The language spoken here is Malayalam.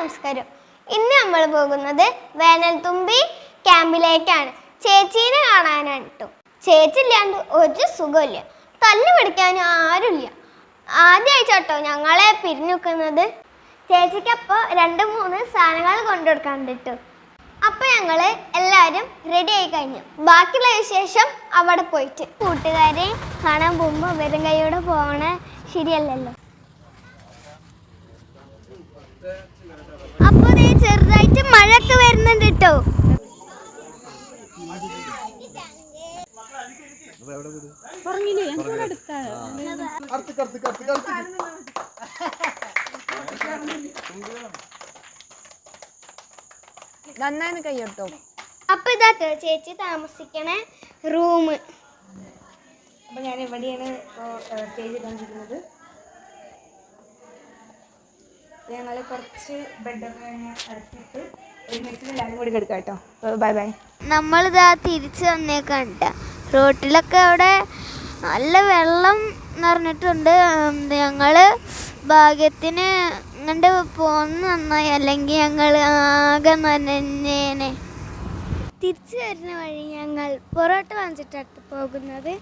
നമസ്കാരം. ഇന്ന് നമ്മൾ പോകുന്നത് വേനൽത്തുമ്പി ക്യാമ്പിലേക്കാണ്. ചേച്ചീനെ കാണാനാണ് കേട്ടോ. ചേച്ചി ഇല്ലാണ്ട് ഒരു സുഖമില്ല, തല്ലു പിടിക്കാനും ആരുമില്ല. ആദ്യമായിട്ടോ ഞങ്ങളെ പിരിഞ്ഞു നിൽക്കുന്നത്. ചേച്ചിക്കപ്പോൾ 2-3 സാധനങ്ങൾ കൊണ്ടുകൊടുക്കാണ്ട് കേട്ടോ. അപ്പോൾ ഞങ്ങൾ എല്ലാവരും റെഡി ആയി കഴിഞ്ഞു. ബാക്കിയുള്ള വിശേഷം അവിടെ പോയിട്ട്. കൂട്ടുകാരെ കാണാൻ പോകുമ്പോൾ വെറും കൈയോടെ പോകണ ശരിയല്ലല്ലോ. അപ്പോൾ ചെറുതായിട്ട് മഴയൊക്കെ വരുന്നുണ്ട് കേട്ടോ. നന്നായി കൈയ്യോട്ടോ. അപ്പൊ ഇതാട്ടോ ചേച്ചി താമസിക്കണ റൂം. അപ്പൊ ഞാൻ എവിടെയാണ് സ്റ്റേജ് കണ്ടിരിക്കുന്നത്. ഞങ്ങൾ കുറച്ച് ബെഡൊക്കെ ഇറക്കിയിട്ട് ഒരു മിനിറ്റിൽ എല്ലാവരും കൂടി കിടക്കാം കേട്ടോ. Bye bye. നമ്മളിതാ തിരിച്ച് വന്നേക്കണ്ട. റോട്ടിലൊക്കെ അവിടെ നല്ല വെള്ളം നിറഞ്ഞിട്ടുണ്ട്. ഞങ്ങൾ ഭാഗ്യത്തിന് ഇങ്ങോട്ട് പോന്ന് നന്നായി, അല്ലെങ്കിൽ ഞങ്ങൾ ആകെ നനഞ്ഞേനെ. തിരിച്ചു വരുന്ന വഴി ഞങ്ങൾ പൊറോട്ട വാങ്ങിച്ചിട്ടാണ് പോകുന്നത്.